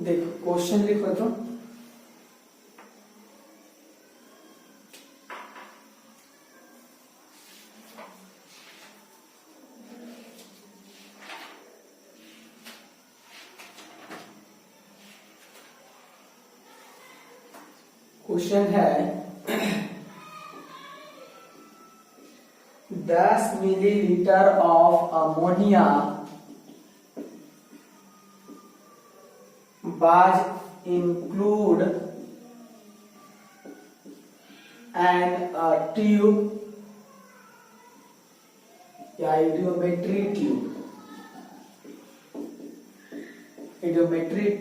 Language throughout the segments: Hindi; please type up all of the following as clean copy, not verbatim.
देखो क्वेश्चन लिखो तो क्वेश्चन है 10 millilitre of ammonia was include and a tube या idiometry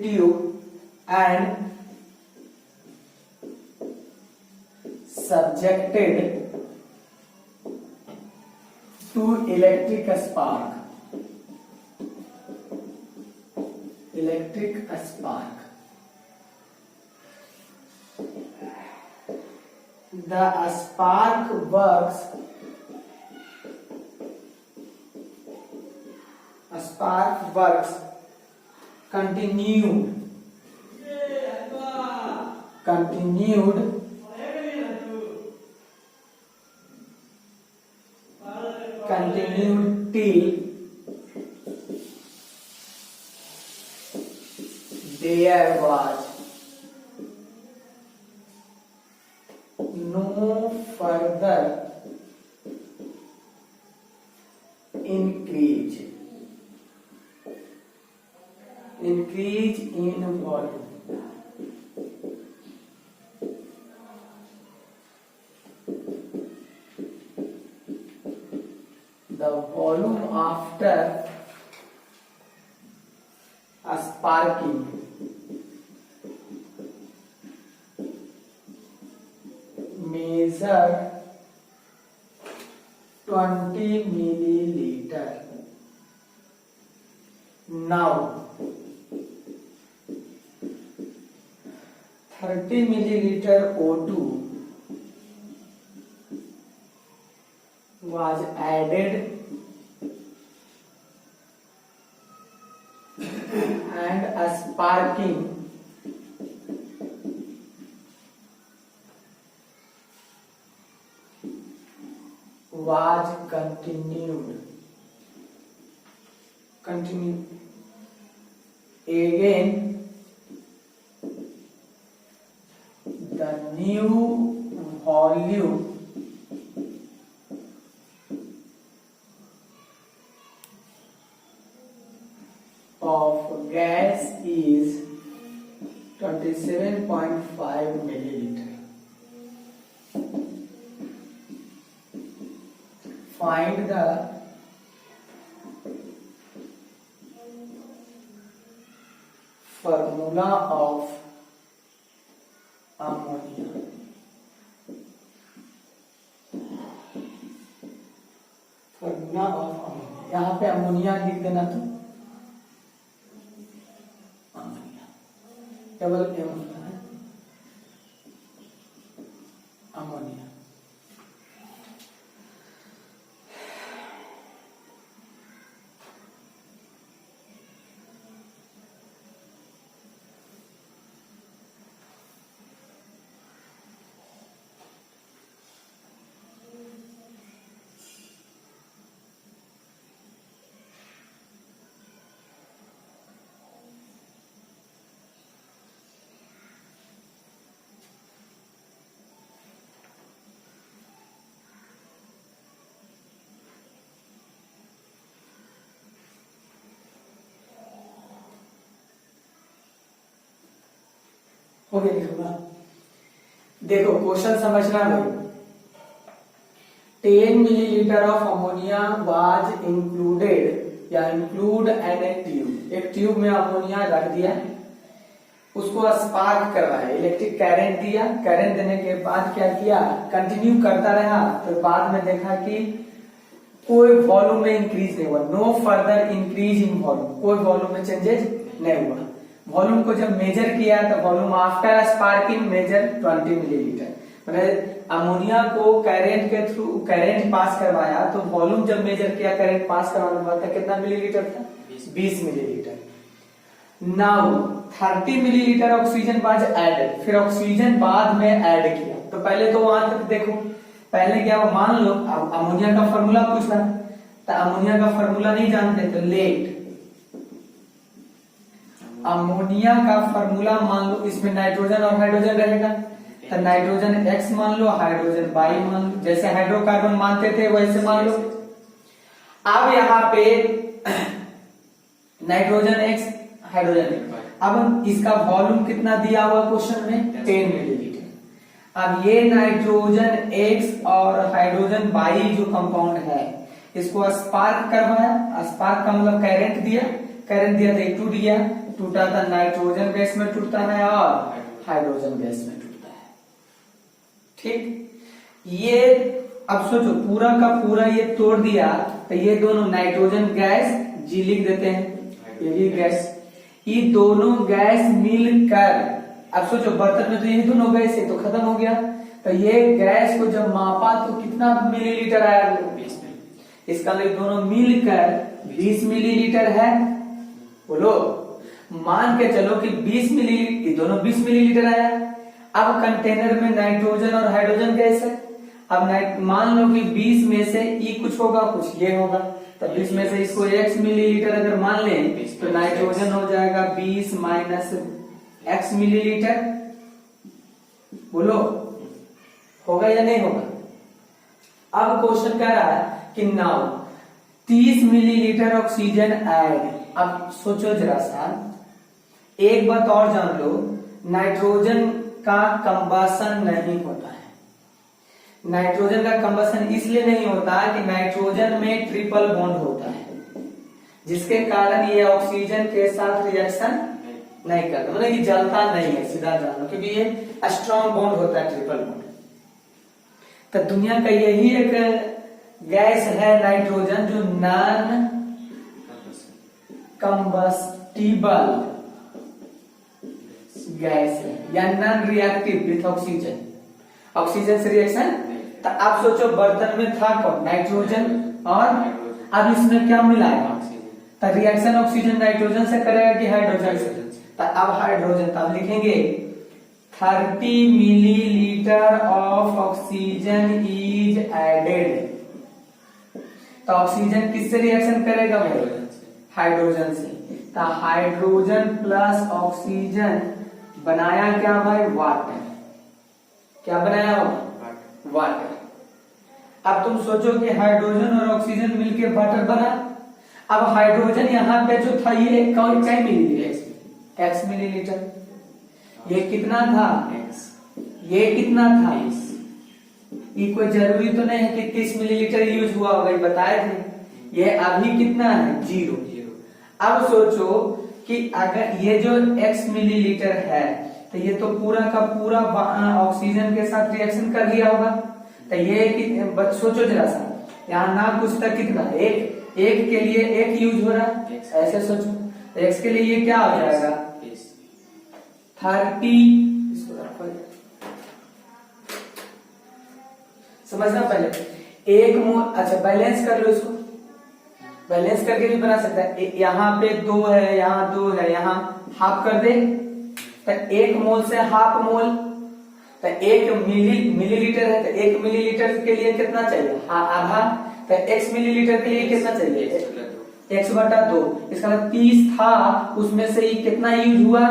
tube and subjected to electric spark. The spark works continued till there was no further increase in volume. The volume after sparking measure 20 milliliter. Now 30 milliliter O2 was added and a sparking was continued. Again, the new volume of gas is 27.5 milliliter. Find the formula of ammonia. Formula of ammonia, यहाँ पे अमोनिया लिख देना तो अमोनिया डबल एम है अमोनिया। हो गया लिखूंगा। देखो क्वेश्चन समझना भाई। 10 millilitre of ammonia was included या इंक्लूड एन ए ट्यूब, एक ट्यूब में अमोनिया रख दिया, उसको स्पार्क करवाया, इलेक्ट्रिक करंट दिया। करंट देने के बाद क्या किया, कंटिन्यू करता रहा। तो बाद में देखा कि कोई वॉल्यूम में इंक्रीज नहीं हुआ, no further increase in volume, कोई वॉल्यूम में चेंजेस नहीं हुआ। वॉल्यूम को जब मेजर किया तो volume after sparking measure 20 millilitre, मतलब अमोनिया को करंट के थ्रू करंट पास करवाया तो वॉल्यूम जब मेजर किया करंट पास करवाने के बाद कितना मिलीलीटर था, 20 millilitre. Now 30 millilitre oxygen was added, फिर ऑक्सीजन बाद में ऐड किया। तो पहले तो वहां तक देखो, पहले क्या मान लो अब अमोनिया का फॉर्मूला पूछा, तो अमोनिया का फॉर्मूला नहीं जानते तो लेट अमोनिया का फॉर्मूला मान लो, इसमें नाइट्रोजन और हाइड्रोजन रहेगा, तो नाइट्रोजन X मान लो, हाइड्रोजन Y मान लो, जैसे हाइड्रोकार्बन मानते थे वैसे मान लो। अब यहाँ पे नाइट्रोजन X, हाइड्रोजन X, अब इसका वॉल्यूम कितना दिया हुआ क्वेश्चन में 10 मिलीलीटर। अब ये नाइट्रोजन X और हाइड्रोजन Y जो कंपाउंड है इसको स्पार्क करवाया, स्पार्क का मतलब करंट दिया, करंट दिया तो ये टूट गया, टूटा था नाइट्रोजन गैस में टूटता है और हाइड्रोजन गैस में टूटता है। ठीक, ये अब सोचो पूरा का पूरा ये तोड़ दिया तो ये दोनों नाइट्रोजन गैस जी लिख देते हैं, ये भी गैस, ये दोनों गैस मिलकर, अब सोचो बर्तन में तो यही दोनों गैस है तो खत्म हो गया, तो ये गैस को जब मापा तो कितना मिलीलीटर आया, 20 मिली। इसका मतलब दोनों मिलकर 20 मिलीलीटर है। बोलो, मान के चलो कि 20 मिली, दोनों 20 मिलीलीटर आया। अब कंटेनर में नाइट्रोजन और हाइड्रोजन गैस है, अब मान लो कि 20 में से ई कुछ होगा कुछ ये होगा, तो 20 में से इसको x मिलीलीटर अगर मान लें तो नाइट्रोजन हो जाएगा 20 माइनस x मिलीलीटर। बोलो होगा या नहीं होगा? अब क्वेश्चन कह रहा है कि नाउ 30 मिलीलीटर ऑक्सीजन ऐड। अब सोचो जरा सा, एक बात और जान लो, नाइट्रोजन का कंबसन नहीं होता है। नाइट्रोजन का कंबसन इसलिए नहीं होता कि नाइट्रोजन में ट्रिपल बॉन्ड होता है, जिसके कारण ये ऑक्सीजन के साथ रिएक्शन नहीं करता, मतलब कि जलता नहीं है, सीधा जानो, क्योंकि ये स्ट्रॉन्ग बॉन्ड होता है, ट्रिपल बॉन्ड। तो दुनिया का यही एक गैस है नाइट्रोजन जो नॉन कंबस्टिबल गैस है या non reactive with oxygen, oxygen से रिएक्शन। तो आप सोचो बर्तन में था कौन, नाइट्रोजन, और अब इसमें क्या मिला है, तो रिएक्शन ऑक्सीजन नाइट्रोजन से करेगा कि हाइड्रोजन से, तो अब हाइड्रोजन, तब लिखेंगे 30 millilitre of oxygen is added. तो ऑक्सीजन किससे रिएक्शन करेगा भाई, हाइड्रोजन से, तो हाइड्रोजन प्लस ऑक्सीजन बनाया क्या भाई, वाटर। क्या बनाया हो, वाटर। अब तुम सोचो कि हाइड्रोजन और ऑक्सीजन मिलके वाटर बना। अब हाइड्रोजन यहाँ पे जो था ये कौन मिलीलीटर, x मिलीलीटर, ये कितना था, ये कितना था, ये कोई जरूरी तो नहीं है कि 30 मिलीलीटर यूज हुआ होगा, बताए थे। ये अभी कितना है, 0। अब सोचो कि अगर ये जो x मिलीलीटर है तो ये तो पूरा का पूरा ऑक्सीजन के साथ रिएक्शन कर लिया होगा, तो ये सोचो जरा सा, यहाँ ना कुछ तक कितना, एक के लिए एक यूज हो रहा है, ऐसे सोचो, तो x के लिए ये क्या हो जाएगा 30, समझना पहले, एक मोल। अच्छा बैलेंस कर लो इसको, बैलेंस करके भी बना सकता है, यहाँ पे 2 है, यहाँ 2 है, यहाँ हाफ कर दे, तो 1 मोल से हाफ मोल, तो 1 मिलीलीटर है, तो 1 मिलीलीटर के लिए कितना चाहिए, आधा, तो x मिलीलीटर के लिए कितना चाहिए, x/2। इसका मतलब 30 था, उसमें से ये कितना यूज हुआ,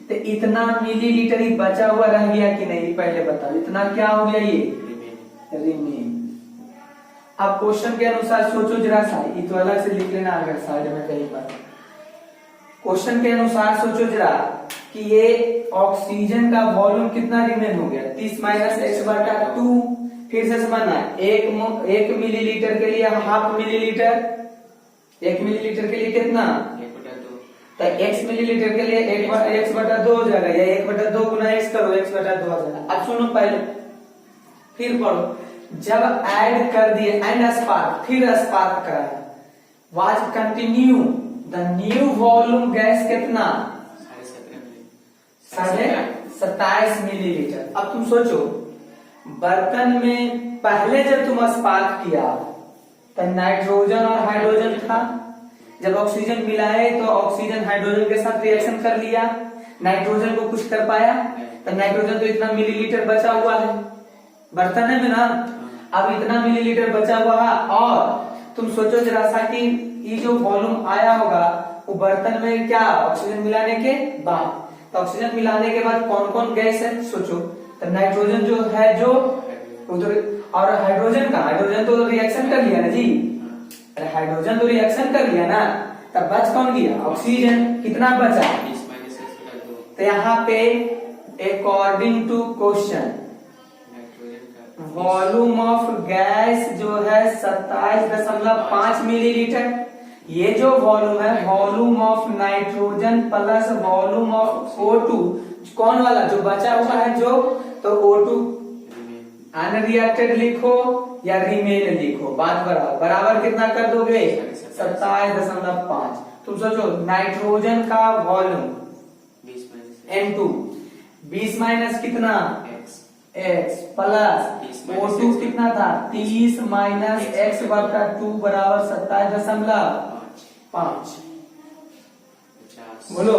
तो इतना मिलीलीटर ही बचा हुआ रह गया कि नहीं, पहले बताओ, इतना क्या हो गया, ये रिमेन। अब क्वेश्चन के अनुसार सोचो जरा सा, ये तो अलग से लिख लेना अगर साइड में कहीं पर। क्वेश्चन के अनुसार सोचो जरा कि ये ऑक्सीजन का वॉल्यूम कितना रिमेन हो गया, 30 माइनस x/2। फिर से समझना, 1 मिलीलीटर के लिए हाफ मिलीलीटर, 1 मिलीलीटर के लिए कितना, 1/2, तो x मिलीलीटर के लिए x/2 हो जाएगा, या 1/2 गुना x करो, x/2 हो जाएगा। अब सुनो पहले, फिर पढ़ो, जब ऐड कर दिए एंड स्पार्क, फिर स्पार्क कराया, was continue the new volume gas कितना, 27 मिलीलीटर। अब तुम सोचो बर्तन में पहले जब तुम स्पार्क किया तो नाइट्रोजन और हाइड्रोजन था, जब ऑक्सीजन मिलाए तो ऑक्सीजन हाइड्रोजन के साथ रिएक्शन कर लिया, नाइट्रोजन को कुछ कर पाया, तो नाइट्रोजन तो इतना मिलीलीटर बचा हुआ है बर्तन में ना, अब इतना मिलीलीटर बचा हुआ है। और तुम सोचो जरा सा कि ये जो वॉल्यूम आया होगा वो बर्तन में क्या ऑक्सीजन मिलाने के बाद, तो ऑक्सीजन मिलाने के बाद कौन कौन गैस है सोचो, तो नाइट्रोजन जो है जो उधर, और हाइड्रोजन का, हाइड्रोजन तो रिएक्शन कर लिया ना जी, अरे हाइड्रोजन तो रिएक्शन कर लिया ना, तब बच कौन गया ऑक्सीजन, कितना बचा, तो यहाँ पे according to question volume of gas जो है 27.5 मिलीलीटर, ये जो वॉल्यूम है volume of nitrogen plus volume of O2, कौन वाला जो बचा हुआ है जो, तो O2 अनरिएक्टेड लिखो या रिमेन लिखो, बात बराबर कितना कर दोगे 27.5। तुम सोचो नाइट्रोजन का वॉल्यूम N2 20 माइनस कितना x प्लस O2 कितना था 30 माइनस x बटा 2 बराबर 27.5। बोलो,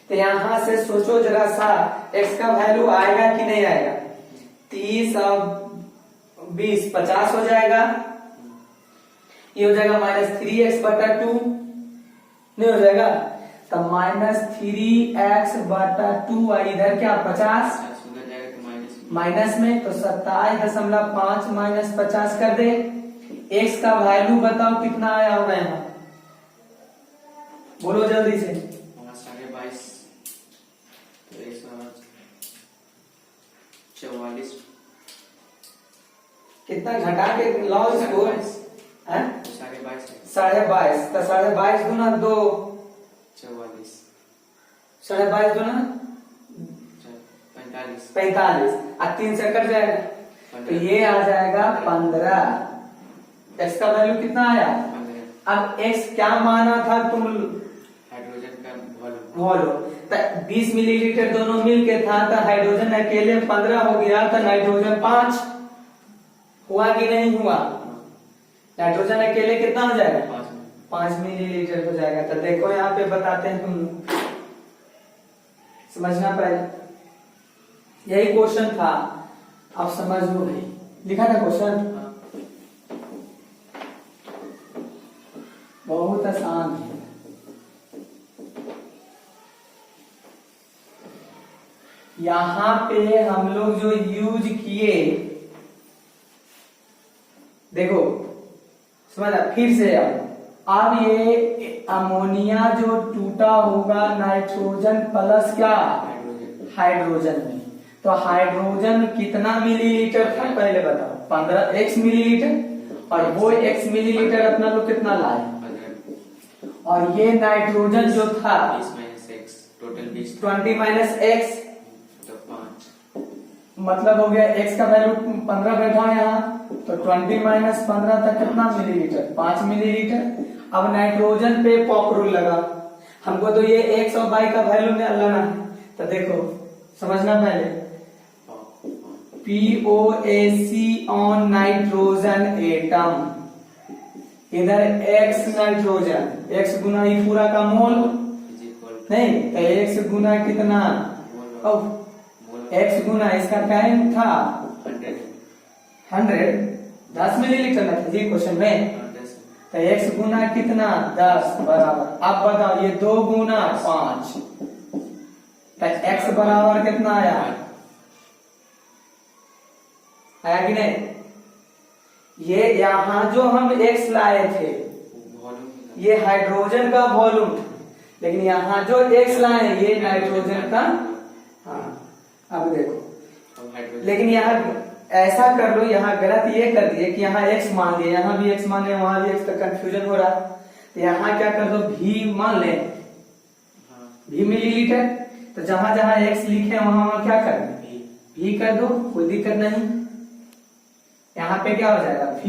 तो यहां से सोचो जरा सा x का वैल्यू आएगा कि नहीं आएगा, 30 और 20 50 हो जाएगा, ये हो जाएगा -3x बटा 2, नहीं हो जाएगा, तो -3x बटा 2 और इधर क्या 50 माइनस में, तो 27.5 माइनस 50 कर दे, x का वैल्यू बताओ कितना आया होगा यहाँ, बोलो जल्दी से, 44 कितना घटा के लाओ इसको, 22.5 तो 22.5 गुना 2 44 22.5 गुना 45 और 3 से कट जाएगा, तो ये आ जाएगा 15। x का वैल्यू कितना आया, अब x क्या माना था तुम, हाइड्रोजन का वॉल्यूम, तो 20 मिलीलीटर दोनों मिलके था, तो हाइड्रोजन अकेले 15 हो गया, तो नाइट्रोजन 5 हुआ कि नहीं हुआ, नाइट्रोजन अकेले कितना हो जाएगा 5 मिलीलीटर हो जाएगा। तो देखो यहाँ पे बताते हैं, तुम समझना पहले, यही क्वेश्चन था, अब समझ लो भाई, लिखा था क्वेश्चन बहुत आसान है। यहां पे हम लोग जो यूज किए, देखो समझा, फिर से अब ये अमोनिया जो टूटा होगा नाइट्रोजन प्लस क्या हाइड्रोजन में, तो हाइड्रोजन कितना मिलीलीटर था पहले बताओ, 15x मिलीलीटर, और वो x मिलीलीटर अपना लोग कितना लाए, और ये नाइट्रोजन जो था 20 माइनस x, मतलब हो गया x का वैल्यू 15 बैठा है यहाँ, तो 20 माइनस 15 तक कितना मिलीलीटर 5 मिलीलीटर। अब नाइट्रोजन पे पॉप रूल लगा, हमको तो ये x और y का वैल्यू लेना है, तो देखो समझना पहले, POAC ऑन नाइट्रोजन एटम, इधर x नाइट्रोजन, x गुना ही पूरा का मोल नहीं, तो x गुना कितना, x गुना इसका टाइम था 100 10 मिलीलीटर ना था जी क्वेश्चन में, तो x गुना कितना 10 बराबर, अब बताओ ये 2 गुना 5, तो x बराबर कितना आया कि नहीं, ये यहाँ जो हम x लाए थे ये हाइड्रोजन का वॉल्यूम था, लेकिन यहाँ जो x लाए ये नाइट्रोजन का, हाँ अब देखो, लेकिन यहाँ ऐसा कर लो, यहाँ गलत ये कर दिए कि यहाँ x मान लिया, यहाँ भी x मान लिया, वहां भी x, तो कंफ्यूजन हो रहा है, तो यहाँ क्या कर दो v मान ले, v मिलीलीटर, तो जहां जहां x लिखे वहां वहां क्या कर v कर दो, कोई दिक्कत नहीं, यहाँ पे क्या हो जाएगा v,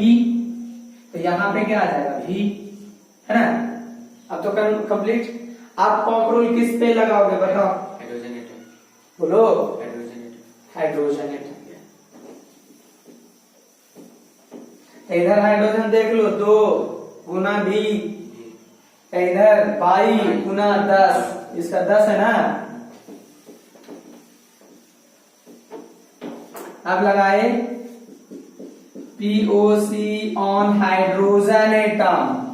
तो यहाँ पे क्या आ जाएगा v, है ना। अब तो कंप्लीट, आप पॉप रूल किस पे लगाओगे बताओ, हाइड्रोजन एटम, बोलो हाइड्रोजन एटम, इधर हाइड्रोजन देख लो 2 गुना भी, इधर 22 गुना 10, इसका 10 है ना। अब लगाए POC ऑन हाइड्रोजन एटम।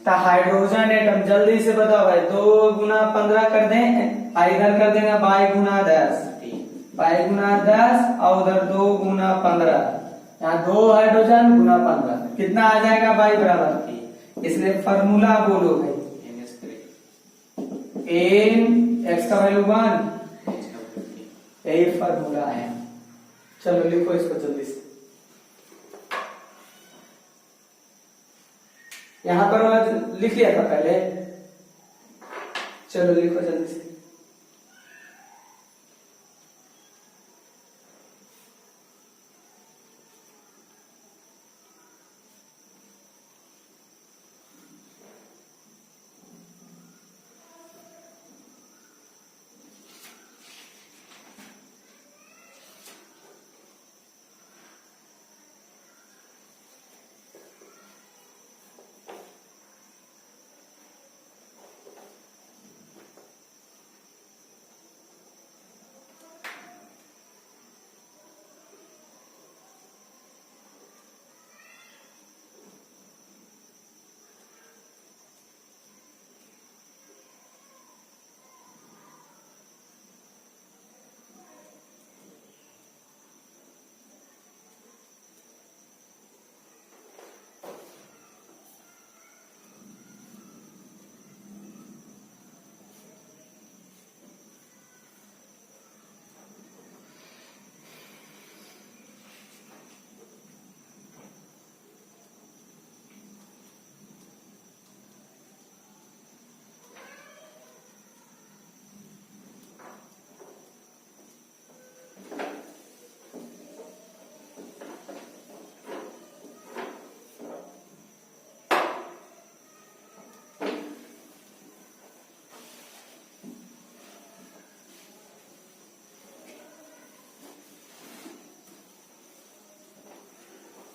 तो हाइड्रोजन एटम जल्दी से बताओ भाई, 2 गुना 15 कर दें, इधर कर देंगे 22 गुना 10, 22 गुना 10 और उधर 2 गुना 15, यहाँ 2 हाइड्रोजन गुना 15 कितना आ जाएगा 22 बराबर। इसलिए फॉर्मूला बोलो भाई, n x का वैल्यू 1, यही फॉर्मूला है। चलो लिखो इसको जल्दी से, यहां पर लिख लिया था पहले, चलो लिखो जल्दी से।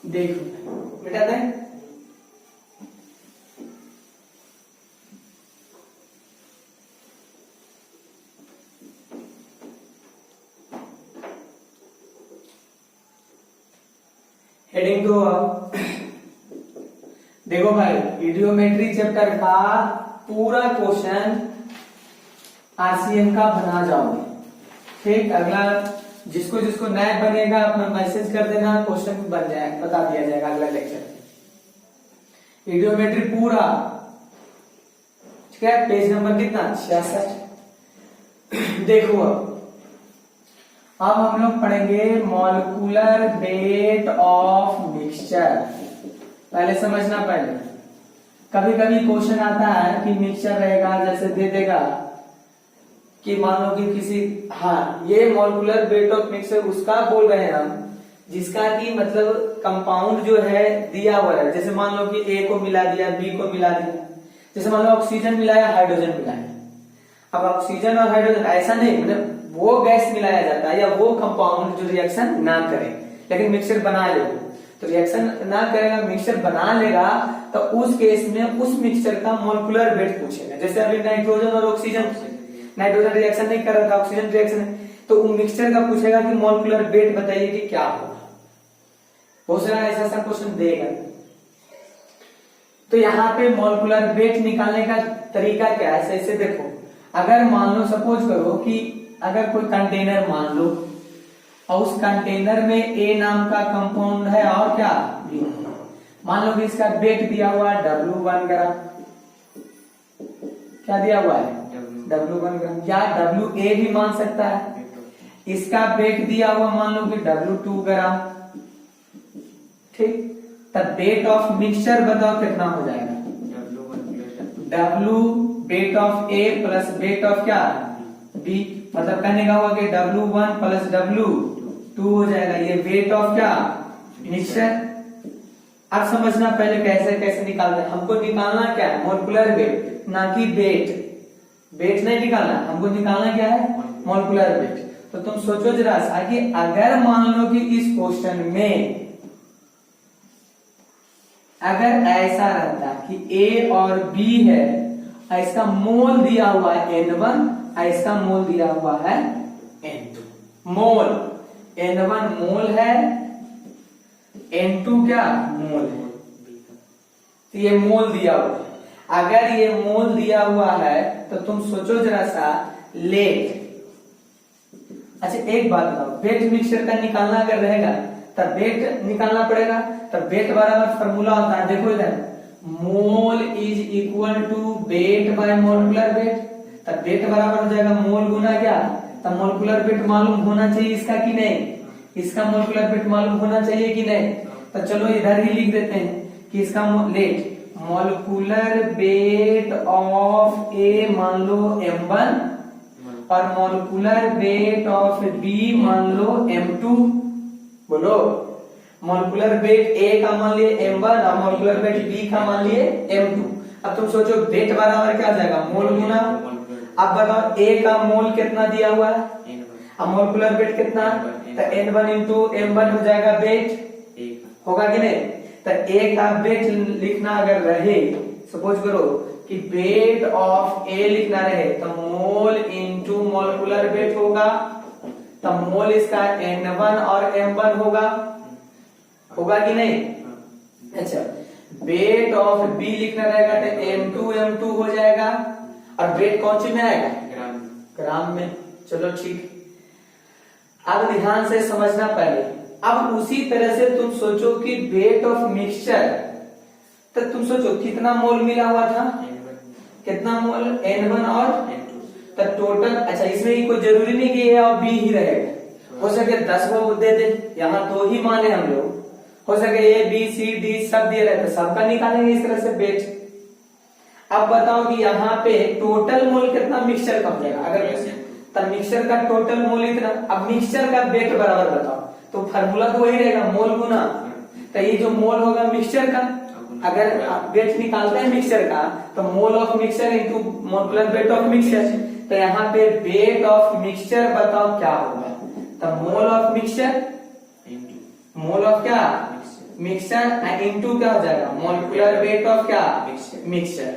देखो मिटा दें, हेडिंग 2। देखो भाई, ईडियोमेट्री चैप्टर का पूरा क्वेश्चन RCM का बना जाओगे, ठीक। अगला जिसको जिसको नया बनेगा अपना मैसेज कर देना, क्वेश्चन बन जाएगा, बता दिया जाएगा अगला लेक्चर। ईडियोमेट्री पूरा, ठीक है। पेज नंबर कितना 66। देखो अब हम लोग पढ़ेंगे मॉलिक्यूलर वेट ऑफ मिक्सचर। पहले समझना, पहले कभी कभी क्वेश्चन आता है कि मिक्सचर रहेगा, जैसे दे देगा कि मान लो कि किसी, हाँ ये मॉलिक्यूलर वेट ऑफ मिक्सचर उसका बोल रहे हैं हम जिसका कि मतलब कंपाउंड जो है दिया हुआ है। जैसे मान लो कि A को मिला दिया, B को मिला दिया, जैसे मान लो ऑक्सीजन मिलाया, हाइड्रोजन मिलाया। अब ऑक्सीजन और हाइड्रोजन ऐसा नहीं, मतलब वो गैस मिलाया जाता है या वो कंपाउंड जो रिएक्शन ना करे लेकिन मिक्सचर बना ले, तो रिएक्शन ना करेगा मिक्सचर बना लेगा, तो उस केस में उस मिक्सचर का मॉलिक्यूलर वेट पूछेगा। जैसे अभी नाइट्रोजन और ऑक्सीजन, नाइट्रोजन रिएक्शन नहीं कर रहा था, ऑक्सीजन रिएक्शन, तो मिक्सचर का पूछेगा कि मॉलिक्यूलर वेट बताइए कि क्या होगा। हो सकता है ऐसा क्वेश्चन देगा। तो यहाँ पे मॉलिक्यूलर वेट निकालने का तरीका क्या है, ऐसे देखो। अगर मान लो सपोज करो कि अगर कोई कंटेनर मान लो और उस कंटेनर में A नाम का कंपाउंड है और क्या B, मान लो कि इसका वेट दिया हुआ है W1 ग्राम, क्या दिया हुआ है W1 ग्राम, या WA भी मान सकता है। इसका वेट दिया हुआ मान लो कि W2 ग्राम, ठीक। तब वेट ऑफ मिक्सचर बताओ कितना हो जाएगा, W weight of A plus weight of क्या B, मतलब कहने का हुआ कि W1 प्लस W2 हो जाएगा। ये वेट ऑफ क्या मिक्सचर। अब समझना पहले कैसे कैसे निकालते हैं। हमको निकालना क्या है, मॉलिक्यूलर वेट, ना कि वेट। वेट नहीं निकालना, हमको निकालना क्या है मॉलिक्यूलर वेट। तो तुम सोचो जरा सा कि अगर मान लो कि इस क्वेश्चन में अगर ऐसा रहता कि A और B है, इसका मोल दिया हुआ है N1, इसका मोल दिया हुआ है N2। मोल N1 मोल है, N2 क्या मोल है, तो ये मोल दिया हुआ है। अगर ये मोल दिया हुआ है तो तुम सोचो जरा सा लेट। अच्छा एक बात बताओ, वेट मिक्सचर का निकालना अगर रहेगा तब वेट निकालना पड़ेगा, तब वेट बराबर फॉर्मूला होता है, देखो इधर, mole is equal to weight by molecular weight. तब वेट बराबर हो जाएगा मोल गुना क्या, तब मोलिकुलर वेट मालूम होना चाहिए इसका कि नहीं, इसका मोलिकुलर वेट मालूम होना चाहिए कि नहीं। तो चलो इधर ही लिख देते हैं कि इसका लेट मोलिकुलर वेट ऑफ ए मान लो m1 और मोलिकुलर वेट ऑफ बी मान लो m2। बोलो, मोलिकुलर वेट ए का मान लिए m1 और मोलिकुलर वेट बी का मान लिए m2। अब तुम सोचो वेट बराबर क्या आ जाएगा, मोल गुना। अब बताओ ए का मोल कितना दिया हुआ है, अब मोलिकुलर वेट कितना, तो n1 इंटू m1 हो जाएगा वेट, होगा कि नहीं। तो ए का वेट लिखना अगर रहे, सपोज करो कि वेट ऑफ ए लिखना रहे, तो मोल इंटू मोलिकुलर वेट होगा, तो मोल इसका n1 और m1 होगा, होगा कि नहीं। अच्छा वेट ऑफ बी लिखना रहेगा तो m2 हो जाएगा, और वेट कौन सी में आएगा, ग्राम में। चलो ठीक, अब ध्यान से समझना पहले। अब उसी तरह से तुम सोचो कि वेट ऑफ मिक्सचर, तो तुम सोचो कितना मोल मिला हुआ था, कितना मोल n1 और तो टोटल। अच्छा इसमें ही कोई जरूरी नहीं कि ए और बी ही रहेगा, हो सके 10 को दे दे, यहाँ 2 ही माने हम लोग, हो सके ए बी सी डी सब दिए रहे तो सबका निकालेंगे इस तरह से वेट। अब बताओ कि यहाँ पे टोटल मोल कितना मिक्सचर का हो जाएगा, अगर तब मिक्सचर का टोटल मोल इतना। अब मिक्सचर का वेट बराबर बताओ, तो फार्मूला तो वही रहेगा मोल गुना, तो ये जो मोल होगा मिक्सचर का, अगर वेट निकालते हैं मिक्सचर का तो mole of mixture into molecular weight of mixture. तो यहाँ पे वेट ऑफ मिक्सचर बताओ क्या होगा, तो mole of mixture, mole of क्या मिक्सचर इंटू क्या हो जाएगा मोलिकुलर वेट ऑफ क्या मिक्सचर।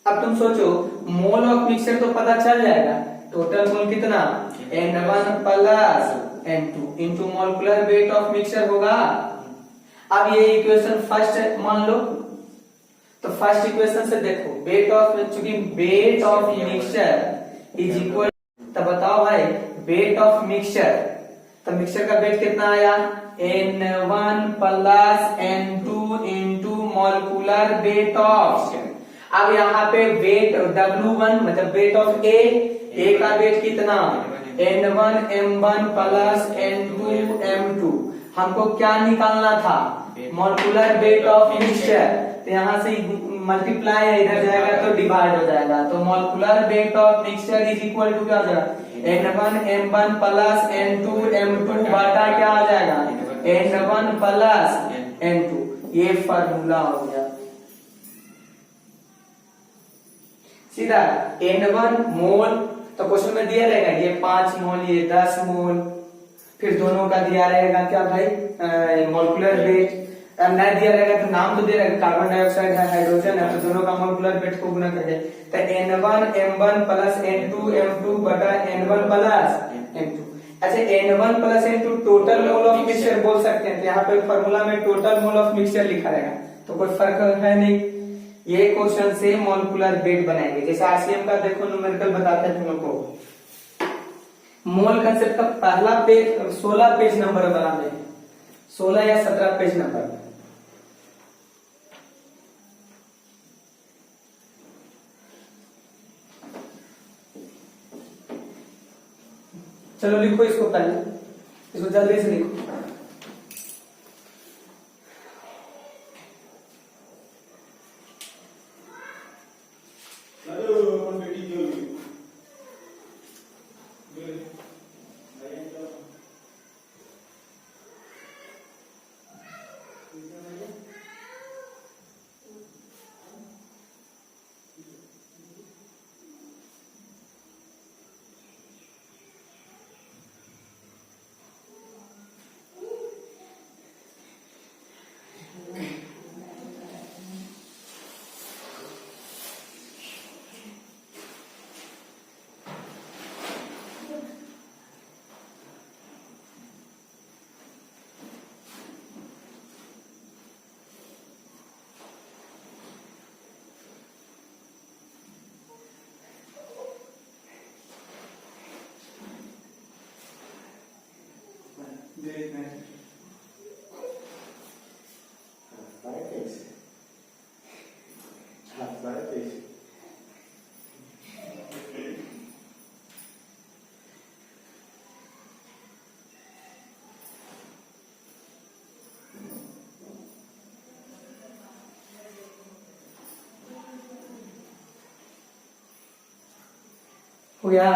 अब तुम सोचो मोल ऑफ मिक्सचर तो पता चल जाएगा, टोटल मोल कितना n1 plus n2 into molecular weight of mixture होगा। अब ये इक्वेशन फर्स्ट मान लो, तो फर्स्ट इक्वेशन से देखो वेट ऑफ, चूंकि wait of mixture is equal, तो बताओ भाई वेट ऑफ मिक्सचर, तो मिक्सचर का वेट कितना आया n1 plus n2 into molecular weight of. अब यहाँ पे वेट W1 मतलब वेट ऑफ ए का वेट कितना n1 m1 plus n2 m2। हमको क्या निकालना था मोलिकुलर वेट ऑफ मिक्सचर, तो यहाँ से मल्टीप्लाई है, इधर जाएगा तो डिवाइड हो जाएगा, तो molecular weight of mixture is equal to क्या हो जाएगा n1 m1 plus n2 m2 बटा क्या आ जाएगा n1 प्लस n2। ये फार्मूला हो गया सीधा। n1 मोल तो क्वेश्चन में दिया रहेगा ये 5 मोल, ये 10 मोल, फिर दोनों का दिया रहेगा क्या भाई मोलिकुलर वेट। नहीं दिया रहेगा तो नाम तो दे रहेगा, कार्बन डाइऑक्साइड है, हाइड्रोजन है, तो दोनों का मोलिकुलर वेट को गुना करके, तो n1 m1 plus n2 m2 बटा n1 प्लस n2। अच्छा n1 plus n2 total mole of mixture बोल सकते हैं, तो यहाँ पे फॉर्मूला में टोटल मोल ऑफ मिक्सचर लिखा रहेगा, तो कोई फर्क है नहीं। ये क्वेश्चन से मोलिकुलर वेट बनाएंगे, जैसे आरसीएम का देखो न्यूमेरिकल बताते हैं तुम लोग को। मोल कंसेप्ट का पहला पेज 16 पेज नंबर बनाने हैं, 16 या 17 पेज नंबर। चलो लिखो इसको, पहले इसको जल्दी से लिखो। हो गया।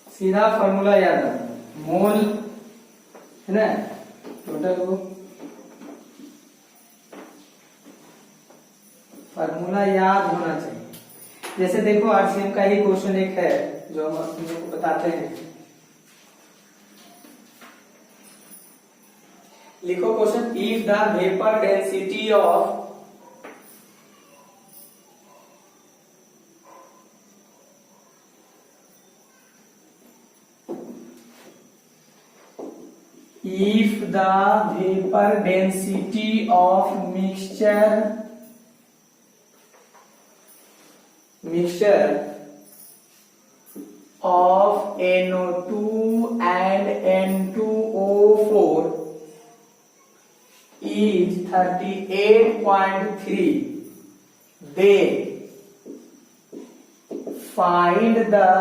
सीधा फॉर्मूला याद रखना, मोल है ना, टोटल वो फॉर्मूला याद होना चाहिए। जैसे देखो आरसीएम का ही क्वेश्चन एक है जो हम तुम लोग को बताते हैं। लिखो question, if the vapour density of if the vapor density of mixture of NO2 and N2O4 is 38.3, then find the